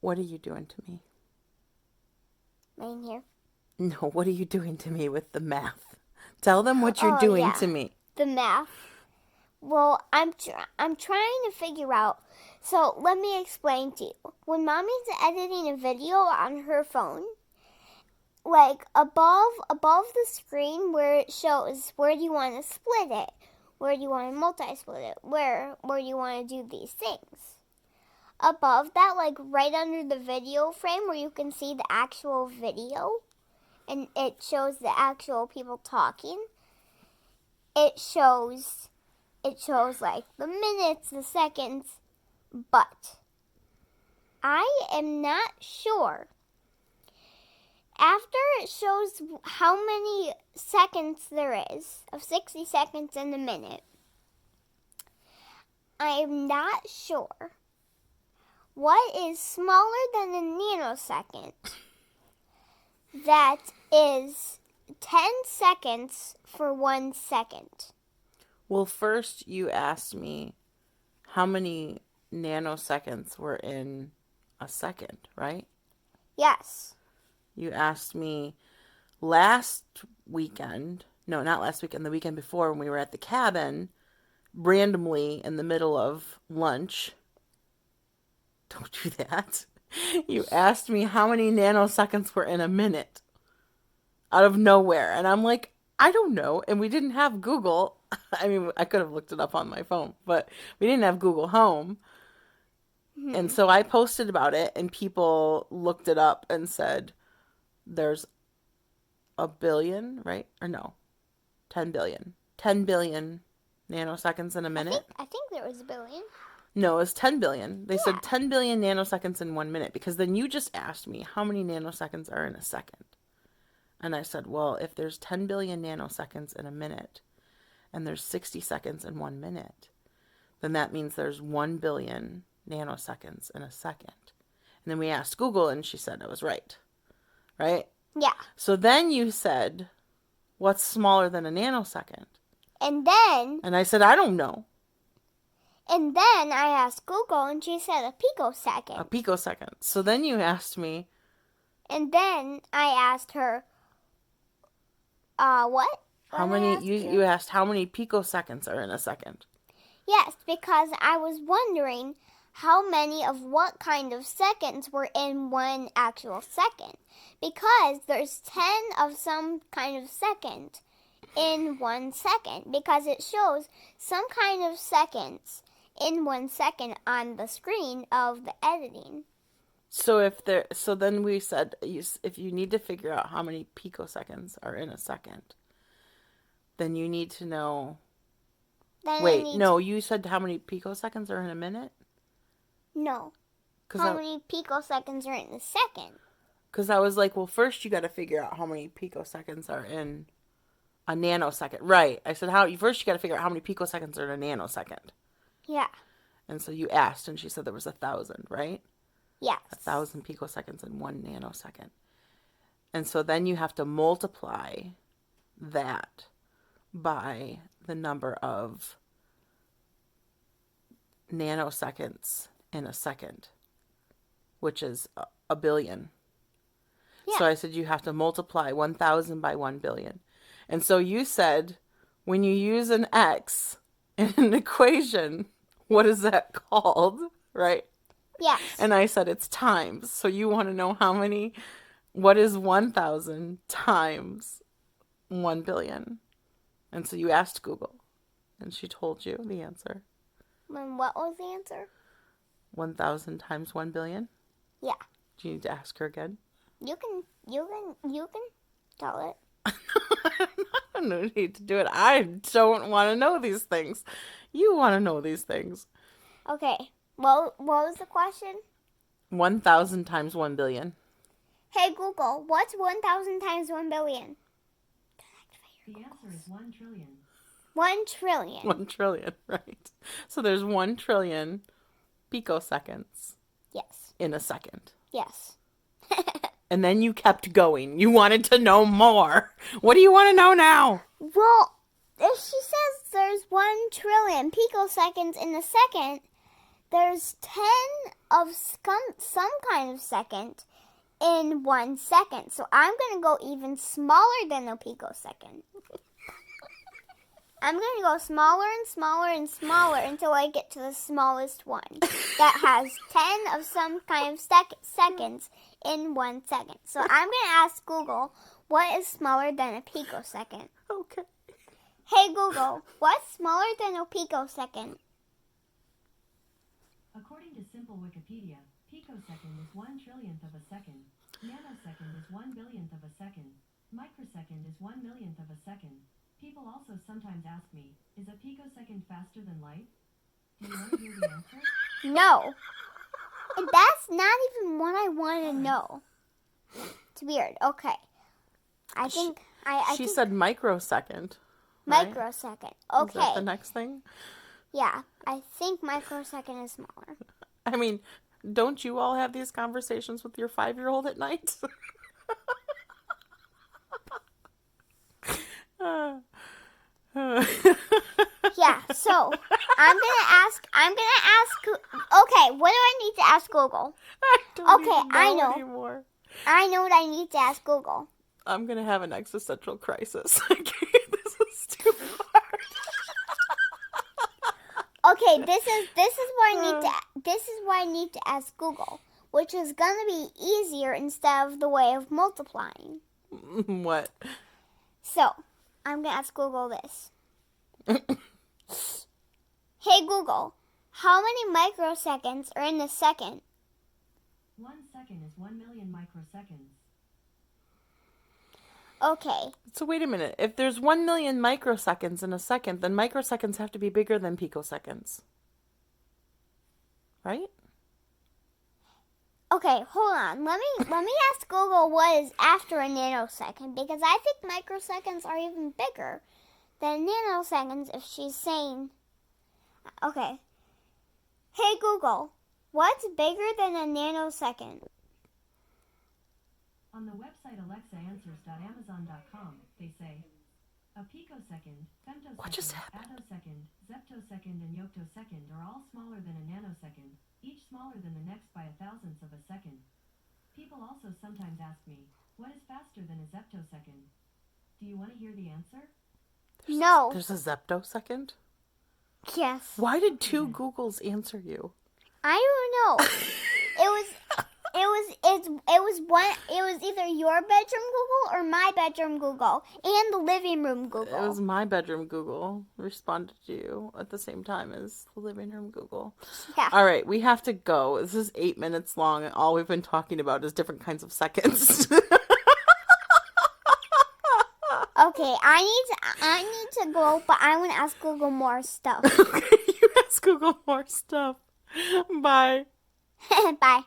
What are you doing to me? Laying here. No, what are you doing to me with the math? Tell them what you're Oh, doing yeah. to me. The math. Well, I'm trying to figure out. So let me explain to you. When Mommy's editing a video on her phone, like above the screen where it shows where do you want to split it, where do you want to multi-split it, where do you want to do these things. Above that, like right under the video frame where you can see the actual video and it shows the actual people talking, it shows like the minutes, the seconds, but I am not sure. After it shows how many seconds there is, of 60 seconds in a minute, I am not sure what is smaller than a nanosecond that is 10 seconds for 1 second. Well, first you asked me how many nanoseconds were in a second, right? Yes. You asked me last weekend, no, not last weekend, the weekend before when we were at the cabin, randomly in the middle of lunch. Don't do that. You asked me how many nanoseconds were in a minute out of nowhere. And I'm like, I don't know. And we didn't have Google. I mean, I could have looked it up on my phone, but we didn't have Google Home. And so I posted about it, and people looked it up and said, there's a billion, right? Or no, 10 billion. 10 billion nanoseconds in a minute. I think there was a billion. No, it was 10 billion. They Yeah. said 10 billion nanoseconds in 1 minute, because then you just asked me how many nanoseconds are in a second. And I said, well, if there's 10 billion nanoseconds in a minute and there's 60 seconds in 1 minute, then that means there's 1 billion nanoseconds in a second. And then we asked Google, and she said I was right. Right? Yeah. So then you said, what's smaller than a nanosecond? And then And I said, I don't know. I asked Google, and she said a picosecond. A picosecond. So then you asked me. And then I asked her, what? How many? You asked how many picoseconds are in a second. Yes, because I was wondering how many of what kind of seconds were in one actual second. Because there's 10 of some kind of second in 1 second. Because it shows some kind of seconds in 1 second on the screen of the editing. So then we said, if you need to figure out how many picoseconds are in a second, then you need to know. You said how many picoseconds are in a minute? No. How many picoseconds are in a second? Because I was like, well, first you got to figure out how many picoseconds are in a nanosecond. Right. I said, first you got to figure out how many picoseconds are in a nanosecond. Yeah. And so you asked, and she said there was 1,000, right? Yes. 1,000 picoseconds in 1 nanosecond. And so then you have to multiply that by the number of nanoseconds in a second, which is a billion. Yeah. So I said you have to multiply 1,000 by 1 billion. And so you said when you use an x in an equation, what is that called, right? Yes. And I said it's times. So you want to know what is 1,000 times 1 billion? And so you asked Google, and she told you the answer. And what was the answer? 1,000 times 1 billion? Yeah. Do you need to ask her again? You can tell it. I don't need to do it. I don't want to know these things. You want to know these things. Okay. What was the question? 1,000 times 1 billion. Hey Google, what's 1,000 times 1 billion? The answer is 1 trillion. 1 trillion. 1 trillion, right. So there's 1 trillion picoseconds. Yes. In a second. Yes. And then you kept going. You wanted to know more. What do you want to know now? Well, if she says there's 1 trillion picoseconds in a second, there's 10 of some kind of second in 1 second. So I'm going to go even smaller than a picosecond. I'm going to go smaller and smaller and smaller until I get to the smallest one that has 10 of some kind of seconds in 1 second. So I'm going to ask Google, what is smaller than a picosecond? Okay. Hey Google, what's smaller than a picosecond? According to simple Wikipedia, picosecond is 1 trillionth of a second. Nanosecond is 1 billionth of a second. Microsecond is 1 millionth of a second. People also sometimes ask me, is a picosecond faster than light? Do you want to hear the answer? No. And that's not even what I want to know. It's weird. Okay. I think I She think said microsecond. right? microsecond. Is that the Okay. next thing? Yeah, I think microsecond is smaller. I mean, don't you all have these conversations with your 5-year-old at night? Yeah, so I'm gonna ask. Okay, what do I need to ask Google? I don't Okay, even I know. anymore. I know what I need to ask Google. I'm gonna have an existential crisis. This is too hard. Okay, this is why I need to ask Google, which is gonna be easier instead of the way of multiplying. What? So I'm gonna ask Google this. Hey Google, how many microseconds are in a second? 1 second is 1 million microseconds. Okay, So wait a minute. If there's 1 million microseconds in a second, then microseconds have to be bigger than picoseconds. Right? okay, hold on. Let me ask Google what is after a nanosecond, because I think microseconds are even bigger than nanoseconds if she's saying. Okay. Hey Google, what's bigger than a nanosecond? On the website alexaanswers.amazon.com, they say, a picosecond, What just femtosecond, happened? attosecond, zeptosecond, and yoctosecond are all smaller than a nanosecond, each smaller than the next by a thousandth of a second. People also sometimes ask me, what is faster than a zeptosecond? Do you want to hear the answer? No. There's a zeptosecond? Yes. Why did 2 Googles answer you? I don't know. It was either your bedroom Google or my bedroom Google and the living room It was Google. my bedroom Google responded to you at the same time as the living room Google. Yeah. All right, we have to go. This is 8 minutes long, and all we've been talking about is different kinds of seconds. Okay, I need to go, but I want to ask Google more stuff. Okay, you ask Google more stuff. Bye. Bye.